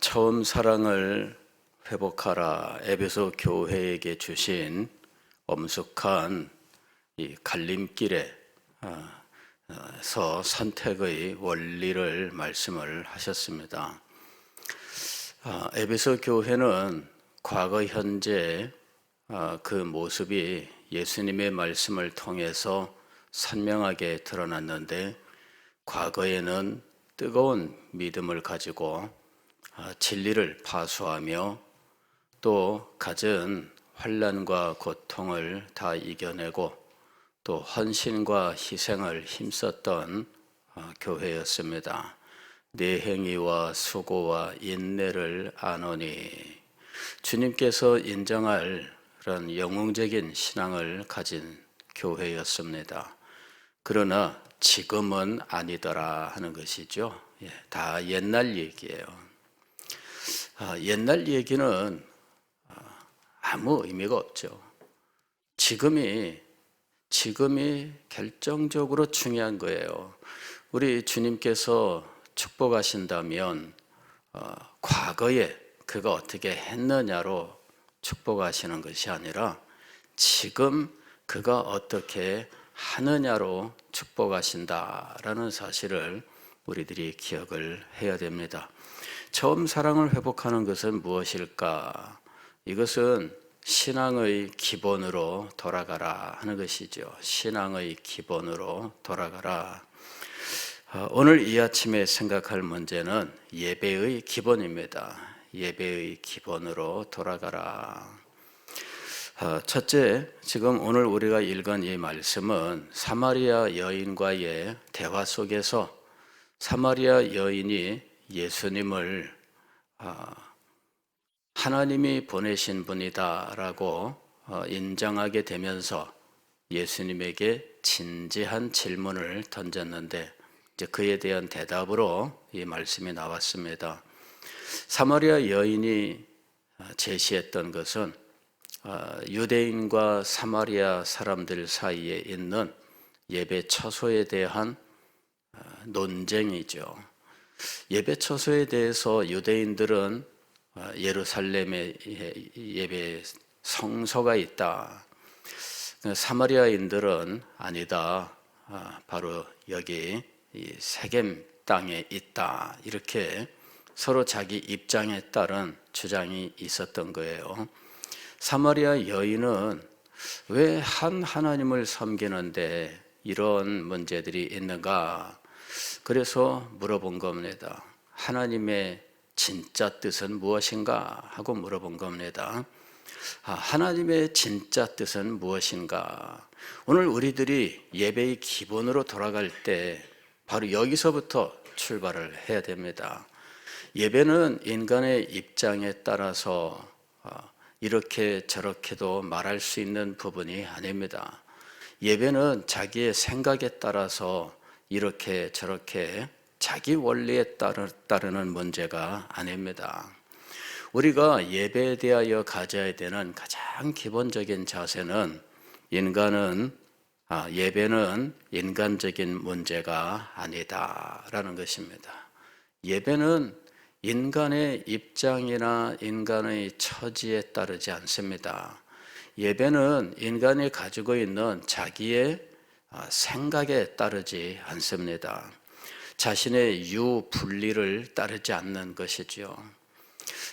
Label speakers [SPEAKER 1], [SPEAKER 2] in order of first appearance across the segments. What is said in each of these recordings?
[SPEAKER 1] 처음 사랑을 회복하라 에베소 교회에게 주신 엄숙한 이 갈림길에 서 선택의 원리를 말씀을 하셨습니다. 에베소 교회는 과거 현재 그 모습이 예수님의 말씀을 통해서 선명하게 드러났는데, 과거에는 뜨거운 믿음을 가지고 진리를 파수하며 또 갖은 환난과 고통을 다 이겨내고 또 헌신과 희생을 힘썼던 교회였습니다. 내 행위와 수고와 인내를 아노니, 주님께서 인정할 그런 영웅적인 신앙을 가진 교회였습니다. 그러나 지금은 아니더라 하는 것이죠. 다 옛날 얘기예요. 옛날 얘기는 아무 의미가 없죠. 지금이 결정적으로 중요한 거예요. 우리 주님께서 축복하신다면 과거에 그가 어떻게 했느냐로 축복하시는 것이 아니라 지금 그가 어떻게 하느냐로 축복하신다라는 사실을 우리들이 기억을 해야 됩니다. 처음 사랑을 회복하는 것은 무엇일까? 이것은 신앙의 기본으로 돌아가라 하는 것이죠. 신앙의 기본으로 돌아가라. 오늘 이 아침에 생각할 문제는 예배의 기본입니다. 예배의 기본으로 돌아가라. 첫째, 지금 오늘 우리가 읽은 이 말씀은 사마리아 여인과의 대화 속에서 사마리아 여인이 예수님을 하나님이 보내신 분이다라고 인정하게 되면서 예수님에게 진지한 질문을 던졌는데, 이제 그에 대한 대답으로 이 말씀이 나왔습니다. 사마리아 여인이 제시했던 것은 유대인과 사마리아 사람들 사이에 있는 예배 처소에 대한 논쟁이죠. 예배 처소에 대해서 유대인들은 예루살렘에 예배 성소가 있다. 사마리아인들은 아니다. 바로 여기 이 세겜 땅에 있다. 이렇게 서로 자기 입장에 따른 주장이 있었던 거예요. 사마리아 여인은 왜 한 하나님을 섬기는데 이런 문제들이 있는가? 그래서 물어본 겁니다. 하나님의 진짜 뜻은 무엇인가? 하고 물어본 겁니다. 하나님의 진짜 뜻은 무엇인가? 오늘 우리들이 예배의 기본으로 돌아갈 때 바로 여기서부터 출발을 해야 됩니다. 예배는 인간의 입장에 따라서 이렇게 저렇게도 말할 수 있는 부분이 아닙니다. 예배는 자기의 생각에 따라서 이렇게 저렇게 자기 원리에 따르는 문제가 아닙니다. 우리가 예배에 대하여 가져야 되는 가장 기본적인 자세는 예배는 인간적인 문제가 아니다라는 것입니다. 예배는 인간의 입장이나 인간의 처지에 따르지 않습니다. 예배는 인간이 가지고 있는 자기의 생각에 따르지 않습니다. 자신의 유분리를 따르지 않는 것이죠.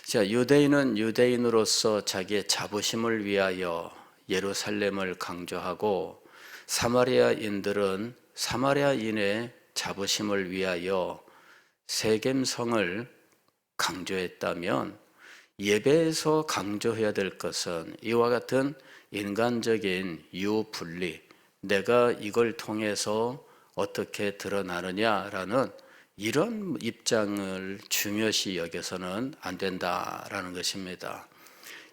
[SPEAKER 1] 자, 유대인은 유대인으로서 자기의 자부심을 위하여 예루살렘을 강조하고, 사마리아인들은 사마리아인의 자부심을 위하여 세겜성을 강조했다면, 예배에서 강조해야 될 것은 이와 같은 인간적인 유분리, 내가 이걸 통해서 어떻게 드러나느냐라는 이런 입장을 중요시 여겨서는 안 된다라는 것입니다.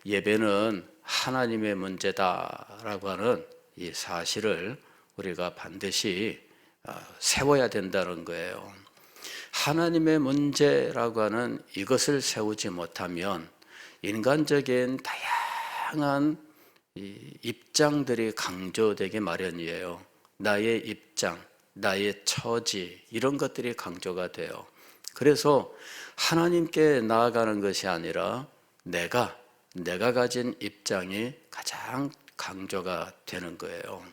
[SPEAKER 1] 예배는 하나님의 문제다라고 하는 이 사실을 우리가 반드시 세워야 된다는 거예요. 하나님의 문제라고 하는 이것을 세우지 못하면 인간적인 다양한 입장들이 강조되기 마련이에요. 나의 입장, 나의 처지, 이런 것들이 강조가 돼요. 그래서 하나님께 나아가는 것이 아니라 내가 가진 입장이 가장 강조가 되는 거예요.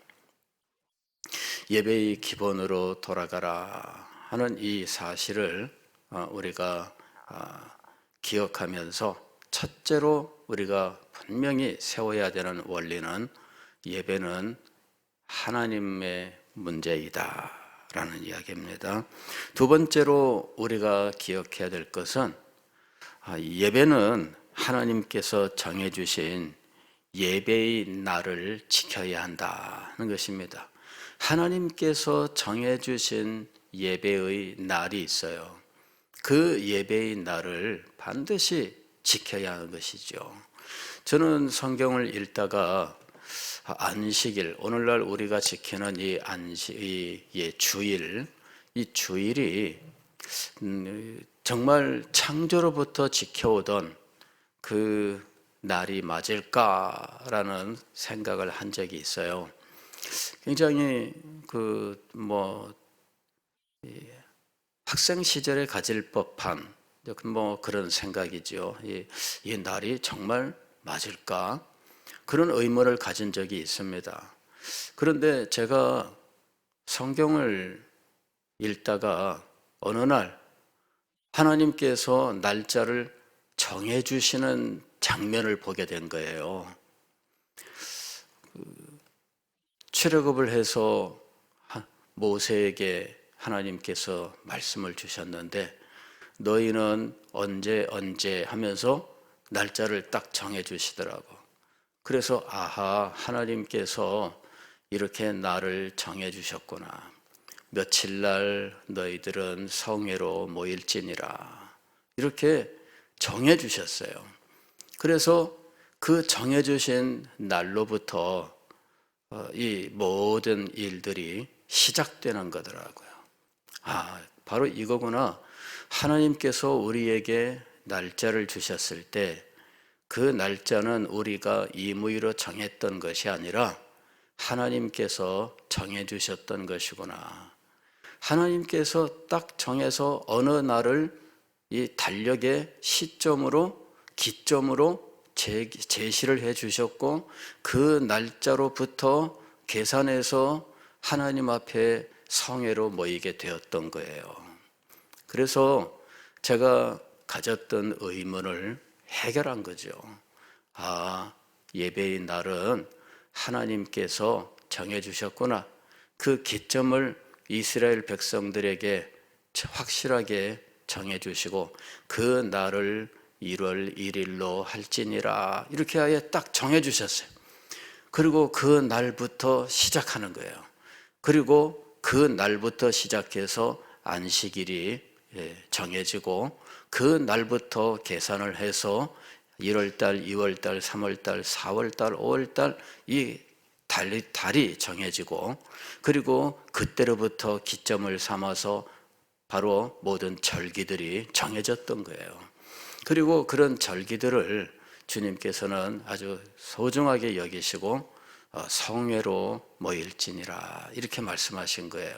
[SPEAKER 1] 예배의 기본으로 돌아가라 하는 이 사실을 우리가 기억하면서 첫째로 우리가 분명히 세워야 되는 원리는 예배는 하나님의 문제이다 라는 이야기입니다. 두 번째로 우리가 기억해야 될 것은 예배는 하나님께서 정해주신 예배의 날을 지켜야 한다는 것입니다. 하나님께서 정해주신 예배의 날이 있어요. 그 예배의 날을 반드시 지켜야 하는 것이죠. 저는 성경을 읽다가 안식일, 오늘날 우리가 지키는 이 주일, 이 주일이 정말 창조로부터 지켜오던 그 날이 맞을까라는 생각을 한 적이 있어요. 굉장히 학생 시절에 가질 법한 그런 생각이죠. 이 날이 정말 맞을까? 그런 의문을 가진 적이 있습니다. 그런데 제가 성경을 읽다가 어느 날 하나님께서 날짜를 정해주시는 장면을 보게 된 거예요. 출애굽을 해서 모세에게 하나님께서 말씀을 주셨는데 너희는 언제 하면서 날짜를 딱 정해주시더라고. 그래서 하나님께서 이렇게 날을 정해주셨구나. 며칠날 너희들은 성회로 모일지니라. 이렇게 정해주셨어요. 그래서 그 정해주신 날로부터 이 모든 일들이 시작되는 거더라고요. 바로 이거구나. 하나님께서 우리에게 날짜를 주셨을 때 그 날짜는 우리가 임의로 정했던 것이 아니라 하나님께서 정해주셨던 것이구나. 하나님께서 딱 정해서 어느 날을 이 달력의 시점으로, 기점으로 제시를 해 주셨고 그 날짜로부터 계산해서 하나님 앞에 성회로 모이게 되었던 거예요. 그래서 제가 가졌던 의문을 해결한 거죠. 예배의 날은 하나님께서 정해주셨구나. 그 기점을 이스라엘 백성들에게 확실하게 정해주시고 그 날을 1월 1일로 할지니라 이렇게 아예 딱 정해주셨어요. 그리고 그 날부터 시작하는 거예요. 그리고 그 날부터 시작해서 안식일이 정해지고 그 날부터 계산을 해서 1월달, 2월달, 3월달, 4월달, 5월달 이 달이 정해지고 그리고 그때로부터 기점을 삼아서 바로 모든 절기들이 정해졌던 거예요. 그리고 그런 절기들을 주님께서는 아주 소중하게 여기시고 성회로 모일지니라 이렇게 말씀하신 거예요.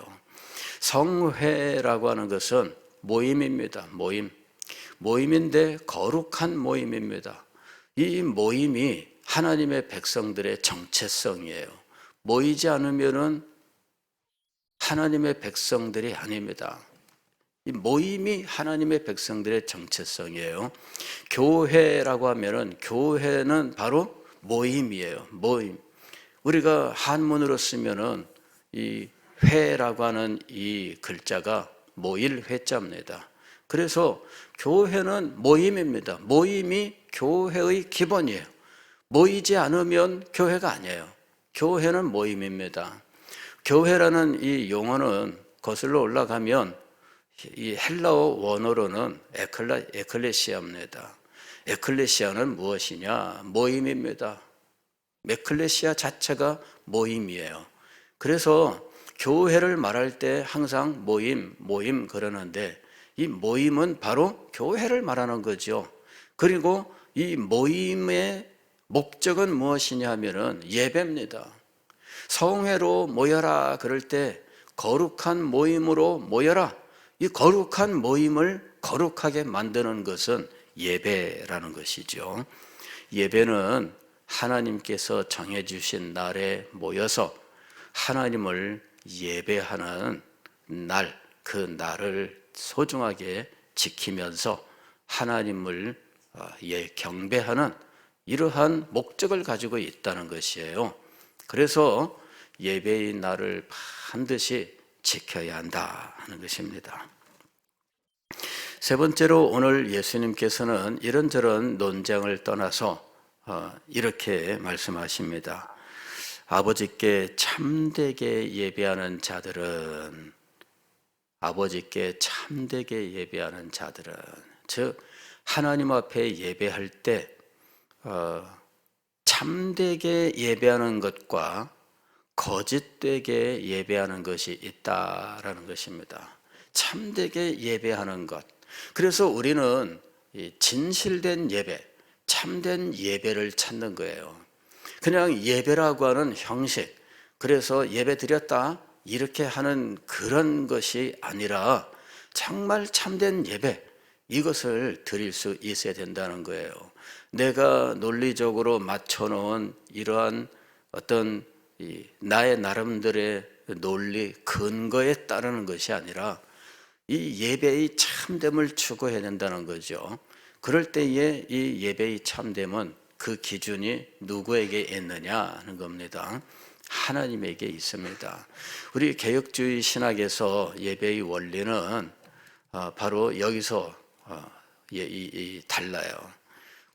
[SPEAKER 1] 성회라고 하는 것은 모임입니다. 모임인데 거룩한 모임입니다. 이 모임이 하나님의 백성들의 정체성이에요. 모이지 않으면은 하나님의 백성들이 아닙니다. 이 모임이 하나님의 백성들의 정체성이에요. 교회라고 하면은 교회는 바로 모임이에요. 모임. 우리가 한문으로 쓰면은 이 회라고 하는 이 글자가 모일 회자입니다. 그래서 교회는 모임입니다. 모임이 교회의 기본이에요. 모이지 않으면 교회가 아니에요. 교회는 모임입니다. 교회라는 이 용어는 거슬러 올라가면 이 헬라어 원어로는 에클레시아입니다. 에클레시아는 무엇이냐? 모임입니다. 에클레시아 자체가 모임이에요. 그래서 교회를 말할 때 항상 모임 그러는데 이 모임은 바로 교회를 말하는 거죠. 그리고 이 모임의 목적은 무엇이냐 하면은 예배입니다. 성회로 모여라 그럴 때 거룩한 모임으로 모여라. 이 거룩한 모임을 거룩하게 만드는 것은 예배라는 것이죠. 예배는 하나님께서 정해주신 날에 모여서 하나님을 예배하는 날, 그 날을 소중하게 지키면서 하나님을 경배하는 이러한 목적을 가지고 있다는 것이에요. 그래서 예배의 날을 반드시 지켜야 한다 하는 것입니다. 세 번째로 오늘 예수님께서는 이런저런 논쟁을 떠나서 이렇게 말씀하십니다. 아버지께 참되게 예배하는 자들은 즉 하나님 앞에 예배할 때 참되게 예배하는 것과 거짓되게 예배하는 것이 있다라는 것입니다. 참되게 예배하는 것. 그래서 우리는 진실된 예배, 참된 예배를 찾는 거예요. 그냥 예배라고 하는 형식, 그래서 예배 드렸다 이렇게 하는 그런 것이 아니라 정말 참된 예배, 이것을 드릴 수 있어야 된다는 거예요. 내가 논리적으로 맞춰놓은 이러한 어떤 나의 나름대로의 논리, 근거에 따르는 것이 아니라 이 예배의 참됨을 추구해야 된다는 거죠. 그럴 때에 이 예배의 참됨은 그 기준이 누구에게 있느냐 하는 겁니다. 하나님에게 있습니다. 우리 개혁주의 신학에서 예배의 원리는 바로 여기서 달라요.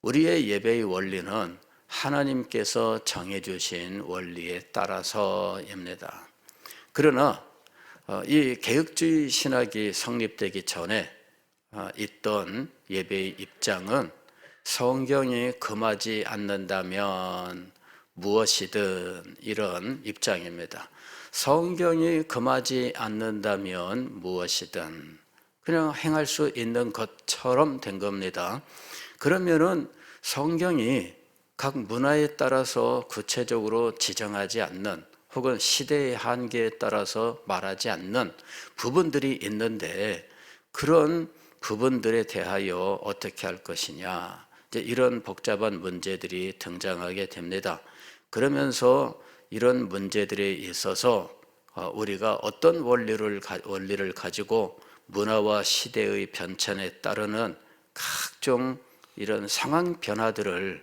[SPEAKER 1] 우리의 예배의 원리는 하나님께서 정해주신 원리에 따라서입니다. 그러나 이 개혁주의 신학이 성립되기 전에 있던 예배의 입장은 성경이 금하지 않는다면 무엇이든 이런 입장입니다. 성경이 금하지 않는다면 무엇이든 그냥 행할 수 있는 것처럼 된 겁니다. 그러면은 성경이 각 문화에 따라서 구체적으로 지정하지 않는 혹은 시대의 한계에 따라서 말하지 않는 부분들이 있는데 그런 부분들에 대하여 어떻게 할 것이냐, 이제 이런 복잡한 문제들이 등장하게 됩니다. 그러면서 이런 문제들에 있어서 우리가 어떤 원리를 가지고 문화와 시대의 변천에 따르는 각종 이런 상황 변화들에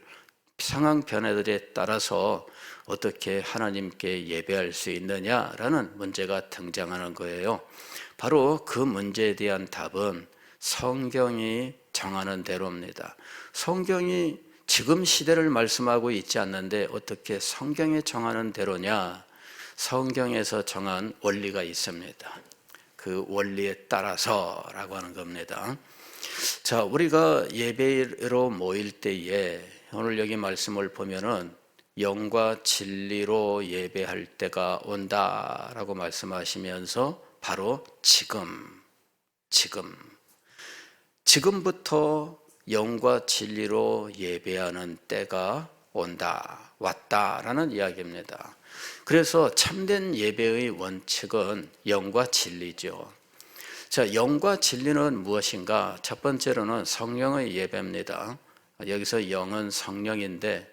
[SPEAKER 1] 따라서 어떻게 하나님께 예배할 수 있느냐라는 문제가 등장하는 거예요. 바로 그 문제에 대한 답은 성경이 정하는 대로입니다. 성경이 지금 시대를 말씀하고 있지 않는데 어떻게 성경이 정하는 대로냐? 성경에서 정한 원리가 있습니다. 그 원리에 따라서라고 하는 겁니다. 자, 우리가 예배로 모일 때에 오늘 여기 말씀을 보면은 영과 진리로 예배할 때가 온다라고 말씀하시면서 바로 지금부터 영과 진리로 예배하는 때가 왔다라는 이야기입니다. 그래서 참된 예배의 원칙은 영과 진리죠. 자, 영과 진리는 무엇인가? 첫 번째로는 성령의 예배입니다. 여기서 영은 성령인데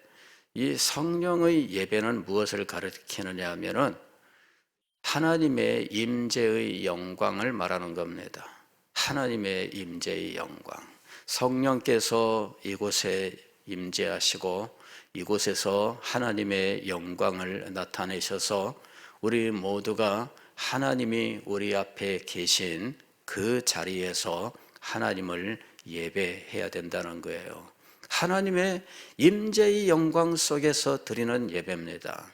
[SPEAKER 1] 이 성령의 예배는 무엇을 가리키느냐 하면은 하나님의 임재의 영광을 말하는 겁니다. 하나님의 임재의 영광. 성령께서 이곳에 임재하시고 이곳에서 하나님의 영광을 나타내셔서 우리 모두가 하나님이 우리 앞에 계신 그 자리에서 하나님을 예배해야 된다는 거예요. 하나님의 임재의 영광 속에서 드리는 예배입니다.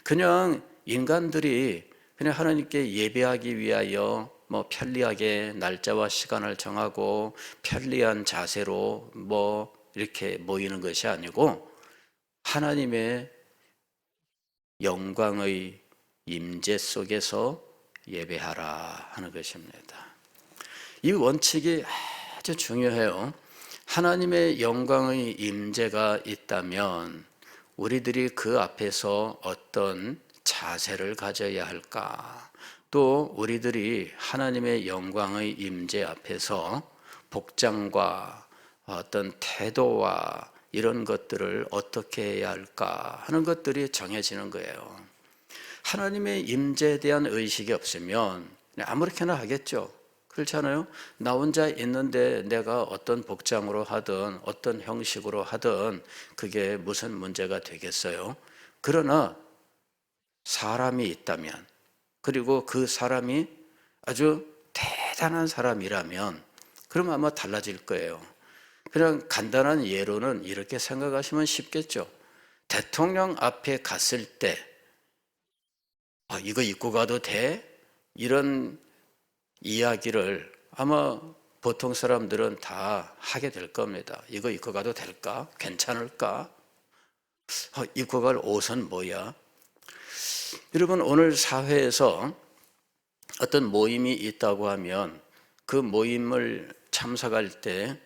[SPEAKER 1] 그냥 인간들이 그냥 하나님께 예배하기 위하여 편리하게 날짜와 시간을 정하고 편리한 자세로 이렇게 모이는 것이 아니고 하나님의 영광의 임재 속에서 예배하라 하는 것입니다. 이 원칙이 아주 중요해요. 하나님의 영광의 임재가 있다면 우리들이 그 앞에서 어떤 자세를 가져야 할까? 또 우리들이 하나님의 영광의 임재 앞에서 복장과 어떤 태도와 이런 것들을 어떻게 해야 할까 하는 것들이 정해지는 거예요. 하나님의 임재에 대한 의식이 없으면 아무렇게나 하겠죠. 그렇잖아요. 나 혼자 있는데 내가 어떤 복장으로 하든 어떤 형식으로 하든 그게 무슨 문제가 되겠어요. 그러나 사람이 있다면, 그리고 그 사람이 아주 대단한 사람이라면 그러면 아마 달라질 거예요. 그냥 간단한 예로는 이렇게 생각하시면 쉽겠죠. 대통령 앞에 갔을 때 이거 입고 가도 돼? 이런 이야기를 아마 보통 사람들은 다 하게 될 겁니다. 이거 입고 가도 될까? 괜찮을까? 입고 갈 옷은 뭐야? 여러분, 오늘 사회에서 어떤 모임이 있다고 하면 그 모임을 참석할 때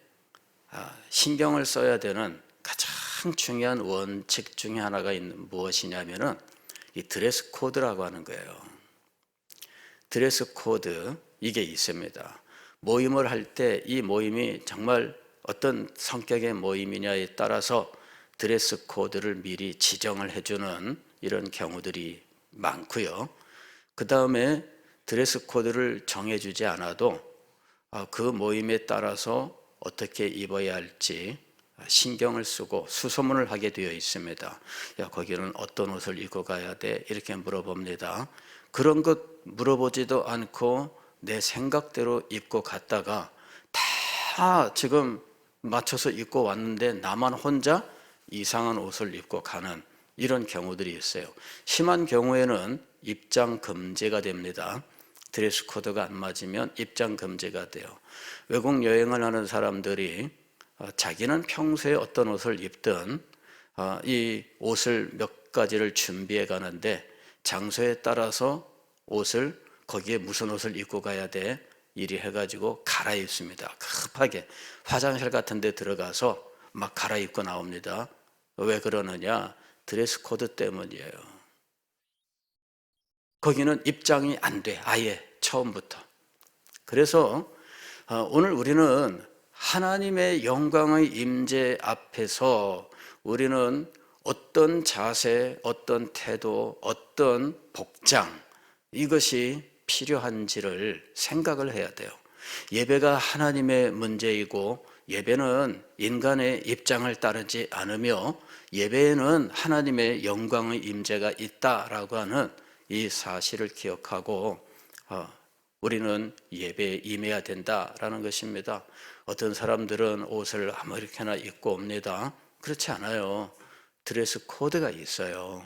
[SPEAKER 1] 신경을 써야 되는 가장 중요한 원칙 중에 하나가 있는 무엇이냐면은 이 드레스 코드라고 하는 거예요. 드레스 코드, 이게 있습니다. 모임을 할 때 이 모임이 정말 어떤 성격의 모임이냐에 따라서 드레스 코드를 미리 지정을 해주는 이런 경우들이 많고요. 그 다음에 드레스 코드를 정해주지 않아도 그 모임에 따라서 어떻게 입어야 할지 신경을 쓰고 수소문을 하게 되어 있습니다. 야, 거기는 어떤 옷을 입고 가야 돼? 이렇게 물어봅니다. 그런 것 물어보지도 않고 내 생각대로 입고 갔다가 다 지금 맞춰서 입고 왔는데 나만 혼자 이상한 옷을 입고 가는 이런 경우들이 있어요. 심한 경우에는 입장 금지가 됩니다. 드레스 코드가 안 맞으면 입장 금지가 돼요. 외국 여행을 하는 사람들이 자기는 평소에 어떤 옷을 입든 이 옷을 몇 가지를 준비해 가는데 장소에 따라서 옷을 거기에 무슨 옷을 입고 가야 돼? 이리 해가지고 갈아입습니다. 급하게 화장실 같은 데 들어가서 막 갈아입고 나옵니다. 왜 그러느냐? 드레스 코드 때문이에요. 거기는 입장이 안 돼. 아예 처음부터. 그래서 오늘 우리는 하나님의 영광의 임재 앞에서 우리는 어떤 자세, 어떤 태도, 어떤 복장, 이것이 필요한지를 생각을 해야 돼요. 예배가 하나님의 문제이고 예배는 인간의 입장을 따르지 않으며 예배에는 하나님의 영광의 임재가 있다라고 하는 이 사실을 기억하고 우리는 예배에 임해야 된다라는 것입니다. 어떤 사람들은 옷을 아무렇게나 입고 옵니다. 그렇지 않아요. 드레스 코드가 있어요.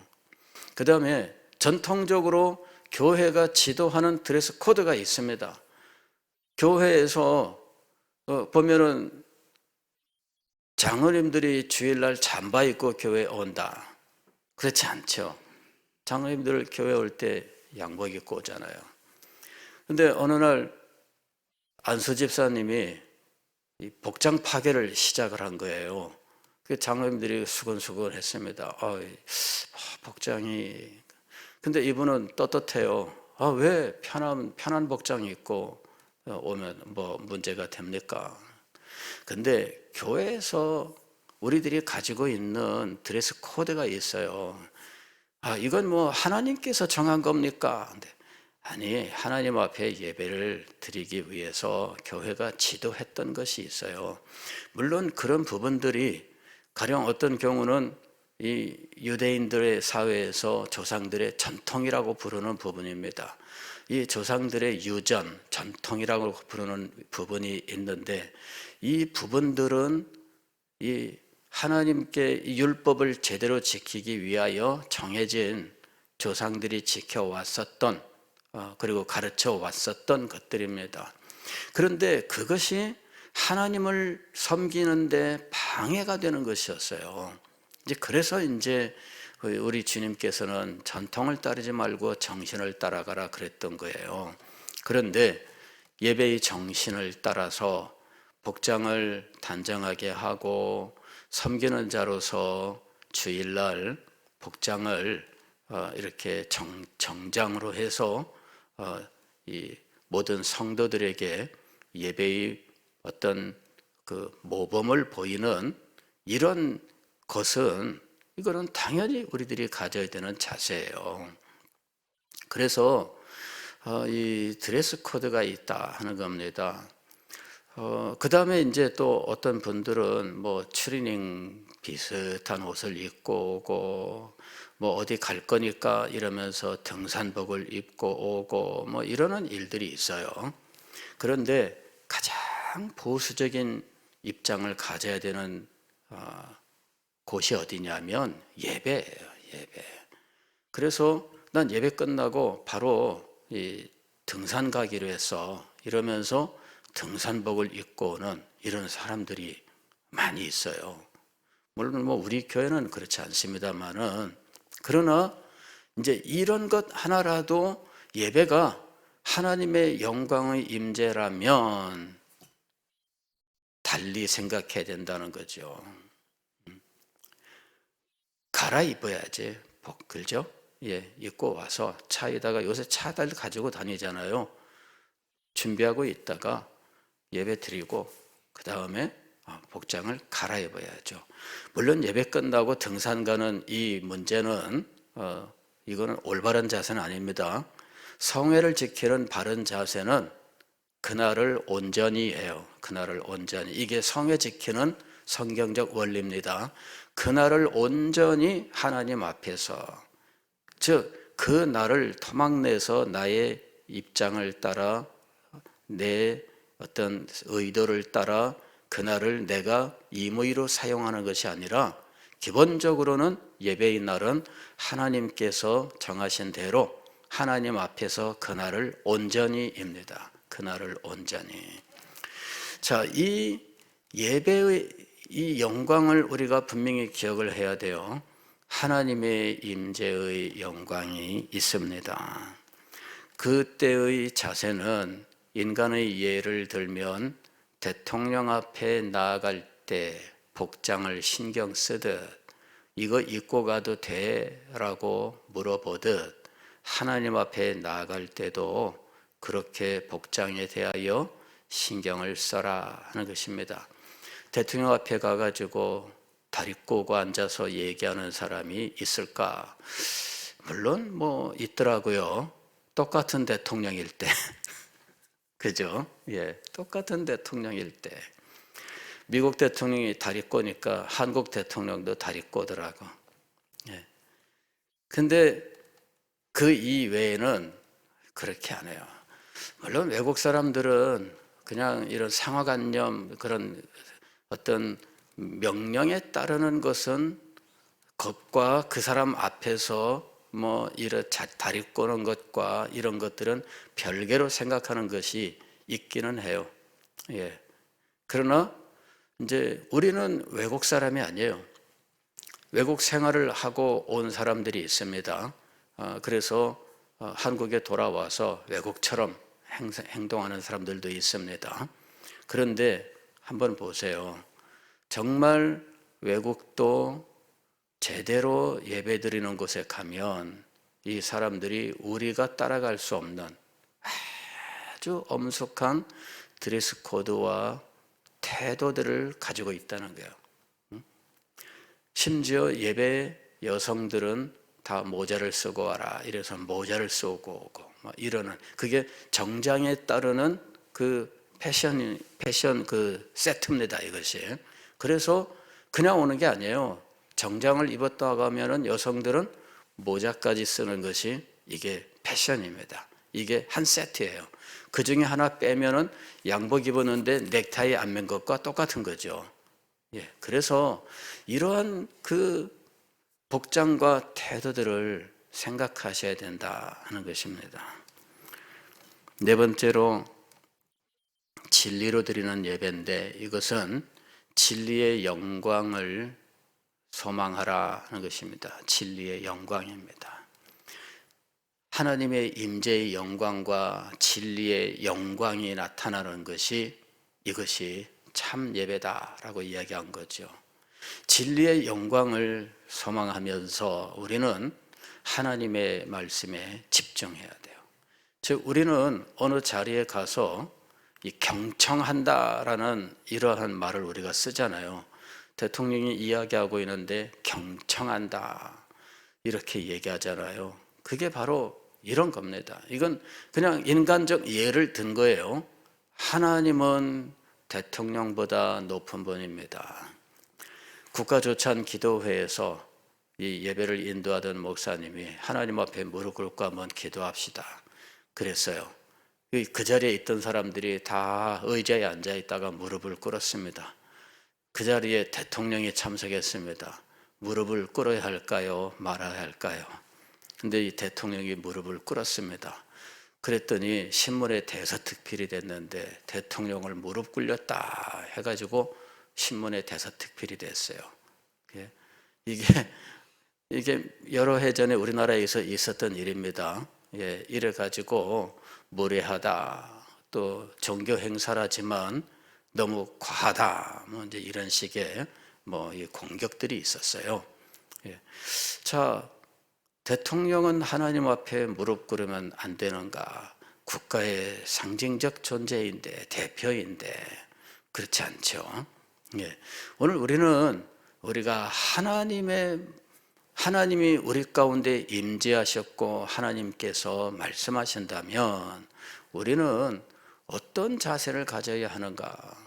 [SPEAKER 1] 그 다음에 전통적으로 교회가 지도하는 드레스 코드가 있습니다. 교회에서 보면은 장로님들이 주일날 잠바 입고 교회에 온다. 그렇지 않죠. 장로님들 교회 올 때 양복 입고 오잖아요. 근데 어느 날 안수 집사님이 이 복장 파괴를 시작을 한 거예요. 그 장로님들이 수근수근 했습니다. 복장이. 근데 이분은 떳떳해요. 왜 편한 복장 입고 오면 뭐 문제가 됩니까? 근데 교회에서 우리들이 가지고 있는 드레스 코드가 있어요. 이건 뭐 하나님께서 정한 겁니까? 근데 아니, 하나님 앞에 예배를 드리기 위해서 교회가 지도했던 것이 있어요. 물론 그런 부분들이 가령 어떤 경우는 이 유대인들의 사회에서 조상들의 전통이라고 부르는 부분입니다. 이 조상들의 유전, 전통이라고 부르는 부분이 있는데 이 부분들은 이 하나님께 율법을 제대로 지키기 위하여 정해진 조상들이 지켜왔었던 그리고 가르쳐 왔었던 것들입니다. 그런데 그것이 하나님을 섬기는데 방해가 되는 것이었어요. 그래서 이제 우리 주님께서는 전통을 따르지 말고 정신을 따라가라 그랬던 거예요. 그런데 예배의 정신을 따라서 복장을 단정하게 하고 섬기는 자로서 주일날 복장을 이렇게 정장으로 해서 이 모든 성도들에게 예배의 어떤 그 모범을 보이는 이런 것은 이거는 당연히 우리들이 가져야 되는 자세예요. 그래서 이 드레스 코드가 있다 하는 겁니다. 그 다음에 이제 또 어떤 분들은 뭐 추리닝 비슷한 옷을 입고 오고, 뭐 어디 갈 거니까 이러면서 등산복을 입고 오고, 뭐 이러는 일들이 있어요. 그런데 가장 보수적인 입장을 가져야 되는 곳이 어디냐면 예배예요, 예배. 그래서 난 예배 끝나고 바로 이 등산 가기로 했어. 이러면서 등산복을 입고 오는 이런 사람들이 많이 있어요. 물론 뭐 우리 교회는 그렇지 않습니다만은, 그러나 이제 이런 것 하나라도 예배가 하나님의 영광의 임재라면 달리 생각해야 된다는 거죠. 갈아입어야지, 그죠? 예, 입고 와서 차에다가, 요새 차들 가지고 다니잖아요. 준비하고 있다가 예배 드리고 그 다음에 복장을 갈아입어야죠. 물론 예배 끝나고 등산 가는 이 문제는 이거는 올바른 자세는 아닙니다. 성회를 지키는 바른 자세는 그날을 온전히 해요. 그날을 온전히. 이게 성회 지키는 성경적 원리입니다. 그날을 온전히 하나님 앞에서, 즉 그 날을 토막내서 나의 입장을 따라, 내 어떤 의도를 따라 그날을 내가 임의로 사용하는 것이 아니라, 기본적으로는 예배의 날은 하나님께서 정하신 대로 하나님 앞에서 그날을 온전히입니다. 그날을 온전히. 자, 이 예배의 이 영광을 우리가 분명히 기억을 해야 돼요. 하나님의 임재의 영광이 있습니다. 그때의 자세는 인간의 예를 들면 대통령 앞에 나아갈 때 복장을 신경 쓰듯 이거 입고 가도 돼? 라고 물어보듯 하나님 앞에 나아갈 때도 그렇게 복장에 대하여 신경을 써라 하는 것입니다. 대통령 앞에 가가지고 다리 꼬고 앉아서 얘기하는 사람이 있을까? 물론 뭐 있더라고요. 똑같은 대통령일 때. 그죠? 예, 똑같은 대통령일 때. 미국 대통령이 다리 꼬니까 한국 대통령도 다리 꼬더라고. 예. 근데 그 이외에는 그렇게 안 해요. 물론 외국 사람들은 그냥 이런 상하관념, 그런 어떤 명령에 따르는 것은 것과 그 사람 앞에서 뭐 이런 다리 꼬는 것과 이런 것들은 별개로 생각하는 것이 있기는 해요. 예. 그러나 이제 우리는 외국 사람이 아니에요. 외국 생활을 하고 온 사람들이 있습니다. 그래서 한국에 돌아와서 외국처럼 행동하는 사람들도 있습니다. 그런데 한번 보세요. 정말 외국도 제대로 예배드리는 곳에 가면 이 사람들이 우리가 따라갈 수 없는 아주 엄숙한 드레스 코드와 태도들을 가지고 있다는 거예요. 심지어 예배 여성들은 다 모자를 쓰고 와라. 이래서 모자를 쓰고 오고 이러는, 그게 정장에 따르는 그 패션 그 세트입니다, 이것이. 그래서 그냥 오는 게 아니에요. 정장을 입었다 하면은 여성들은 모자까지 쓰는 것이 이게 패션입니다. 이게 한 세트예요. 그 중에 하나 빼면은 양복 입었는데 넥타이 안 맨 것과 똑같은 거죠. 예, 그래서 이러한 그 복장과 태도들을 생각하셔야 된다 하는 것입니다. 네 번째로 진리로 드리는 예배인데, 이것은 진리의 영광을 소망하라 하는 것입니다. 진리의 영광입니다. 하나님의 임재의 영광과 진리의 영광이 나타나는 것이, 이것이 참 예배다라고 이야기한 거죠. 진리의 영광을 소망하면서 우리는 하나님의 말씀에 집중해야 돼요. 즉 우리는 어느 자리에 가서 이 경청한다라는 이러한 말을 우리가 쓰잖아요. 대통령이 이야기하고 있는데 경청한다 이렇게 얘기하잖아요. 그게 바로 이런 겁니다. 이건 그냥 인간적 예를 든 거예요. 하나님은 대통령보다 높은 분입니다. 국가조찬 기도회에서 이 예배를 인도하던 목사님이 하나님 앞에 무릎 꿇고 한번 기도합시다 그랬어요. 그 자리에 있던 사람들이 다 의자에 앉아 있다가 무릎을 꿇었습니다. 그 자리에 대통령이 참석했습니다. 무릎을 꿇어야 할까요? 말아야 할까요? 근데 이 대통령이 무릎을 꿇었습니다. 그랬더니 신문에 대서특필이 됐는데 대통령을 무릎 꿇렸다 해가지고 신문에 대서특필이 됐어요. 이게 여러 해 전에 우리나라에서 있었던 일입니다. 이래가지고 무례하다, 또 종교 행사라지만 너무 과하다, 뭐 이제 이런 식의 공격들이 있었어요. 자, 대통령은 하나님 앞에 무릎 꿇으면 안 되는가? 국가의 상징적 존재인데, 대표인데 그렇지 않죠. 오늘 우리가 하나님이 우리 가운데 임재하셨고 하나님께서 말씀하신다면 우리는 어떤 자세를 가져야 하는가?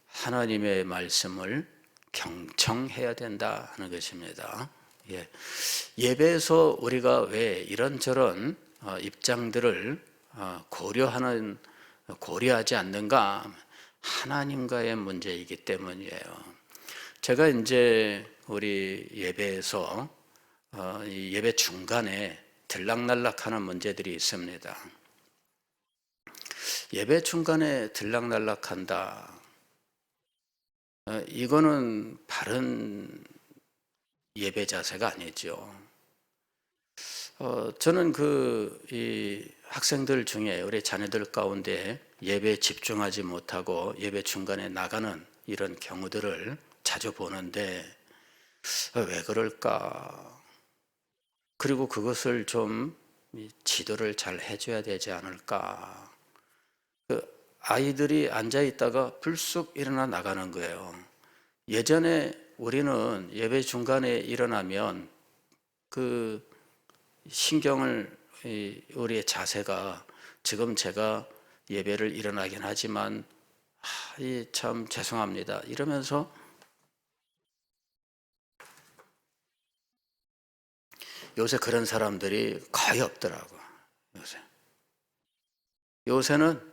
[SPEAKER 1] 하나님의 말씀을 경청해야 된다 하는 것입니다. 예배에서 우리가 왜 이런저런 입장들을 고려하지 않는가? 하나님과의 문제이기 때문이에요. 제가 이제 우리 예배에서 이 예배 중간에 들락날락하는 문제들이 있습니다. 예배 중간에 들락날락한다. 이거는 바른 예배 자세가 아니죠. 저는 이 학생들 중에 우리 자녀들 가운데 예배에 집중하지 못하고 예배 중간에 나가는 이런 경우들을 자주 보는데 왜 그럴까? 그리고 그것을 좀 지도를 잘 해줘야 되지 않을까? 아이들이 앉아 있다가 불쑥 일어나 나가는 거예요. 예전에 우리는 예배 중간에 일어나면 그 신경을 우리의 자세가 지금 제가 예배를 일어나긴 하지만 참 죄송합니다 이러면서 요새 그런 사람들이 거의 없더라고. 요새는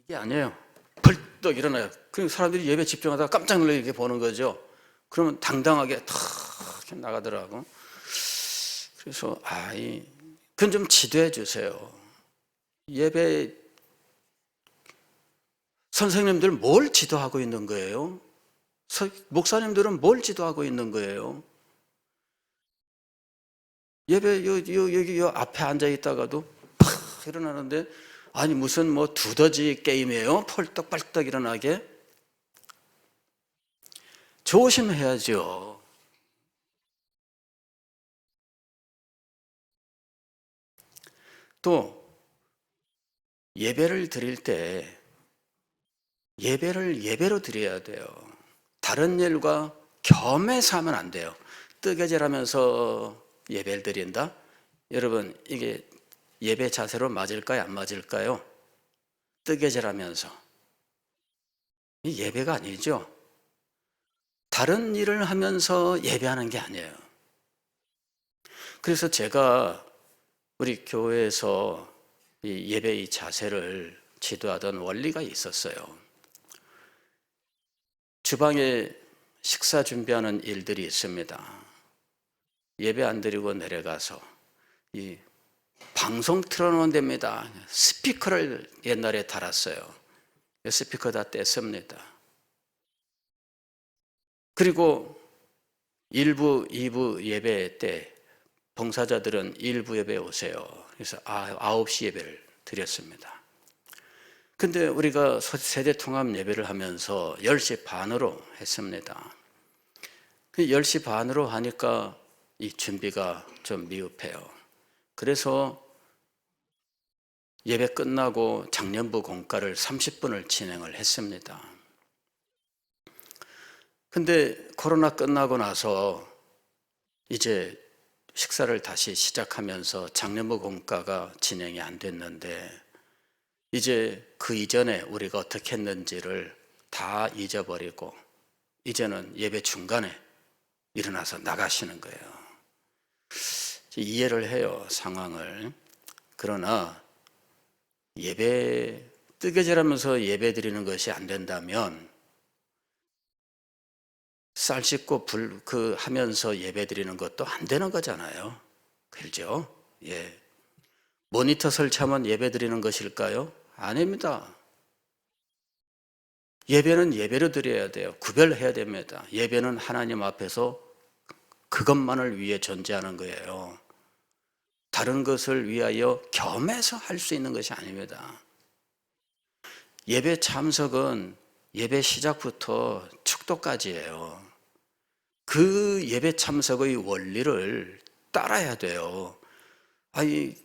[SPEAKER 1] 이게 아니에요. 벌떡 일어나요. 그 사람들이 예배 집중하다가 깜짝 놀라 이렇게 보는 거죠. 그러면 당당하게 탁 나가더라고. 그래서 그건 좀 지도해 주세요. 예배 선생님들 뭘 지도하고 있는 거예요? 목사님들은 뭘 지도하고 있는 거예요? 예배 여기 앞에 앉아 있다가도 팍 일어나는데 무슨 두더지 게임이에요? 펄떡펄떡 일어나게? 조심해야죠. 또 예배를 드릴 때 예배를 예배로 드려야 돼요. 다른 일과 겸해서 하면 안 돼요. 뜨개질하면서 예배를 드린다? 여러분 이게 예배 자세로 맞을까요? 안 맞을까요? 뜨개질하면서 이 예배가 아니죠. 다른 일을 하면서 예배하는 게 아니에요. 그래서 제가 우리 교회에서 이 예배의 자세를 지도하던 원리가 있었어요. 주방에 식사 준비하는 일들이 있습니다. 예배 안 드리고 내려가서 이 방송 틀어놓으면 됩니다. 스피커를 옛날에 달았어요. 스피커 다 뗐습니다. 그리고 1부, 2부 예배 때 봉사자들은 1부 예배에 오세요. 그래서 9시 예배를 드렸습니다. 근데 우리가 세대 통합 예배를 하면서 10시 반으로 했습니다. 10시 반으로 하니까 이 준비가 좀 미흡해요. 그래서 예배 끝나고 장년부 공과를 30분을 진행을 했습니다. 근데 코로나 끝나고 나서 이제 식사를 다시 시작하면서 장년부 공과가 진행이 안 됐는데, 이제 그 이전에 우리가 어떻게 했는지를 다 잊어버리고 이제는 예배 중간에 일어나서 나가시는 거예요. 이해를 해요, 상황을. 그러나 예배 뜨개질하면서 예배 드리는 것이 안 된다면 쌀 씻고 불 하면서 예배 드리는 것도 안 되는 거잖아요. 그렇죠? 예. 모니터 설치하면 예배 드리는 것일까요? 아닙니다. 예배는 예배로 드려야 돼요. 구별해야 됩니다. 예배는 하나님 앞에서 그것만을 위해 존재하는 거예요. 다른 것을 위하여 겸해서 할 수 있는 것이 아닙니다. 예배 참석은 예배 시작부터 축도까지예요. 그 예배 참석의 원리를 따라야 돼요. 아니,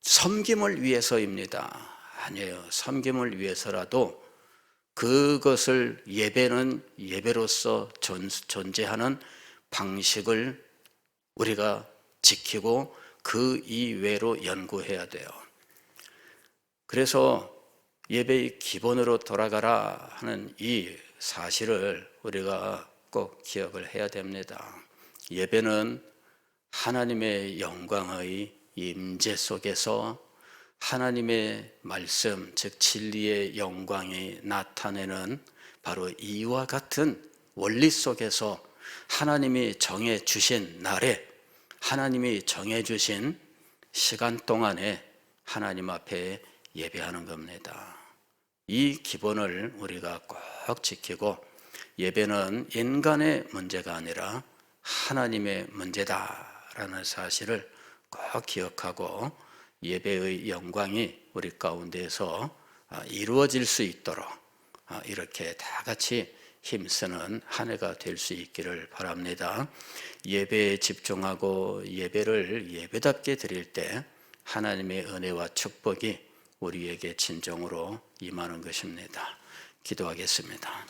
[SPEAKER 1] 섬김을 위해서입니다. 아니에요. 섬김을 위해서라도 그것을 예배는 예배로서 존재하는 방식을 우리가 지키고 그 이외로 연구해야 돼요. 그래서 예배의 기본으로 돌아가라 하는 이 사실을 우리가 꼭 기억을 해야 됩니다. 예배는 하나님의 영광의 임재 속에서 하나님의 말씀, 즉 진리의 영광이 나타내는 바로 이와 같은 원리 속에서 하나님이 정해 주신 날에, 하나님이 정해 주신 시간 동안에 하나님 앞에 예배하는 겁니다. 이 기본을 우리가 꼭 지키고, 예배는 인간의 문제가 아니라 하나님의 문제다라는 사실을 꼭 기억하고 예배의 영광이 우리 가운데서 이루어질 수 있도록 이렇게 다 같이 힘쓰는 한 해가 될 수 있기를 바랍니다. 예배에 집중하고 예배를 예배답게 드릴 때 하나님의 은혜와 축복이 우리에게 진정으로 임하는 것입니다. 기도하겠습니다.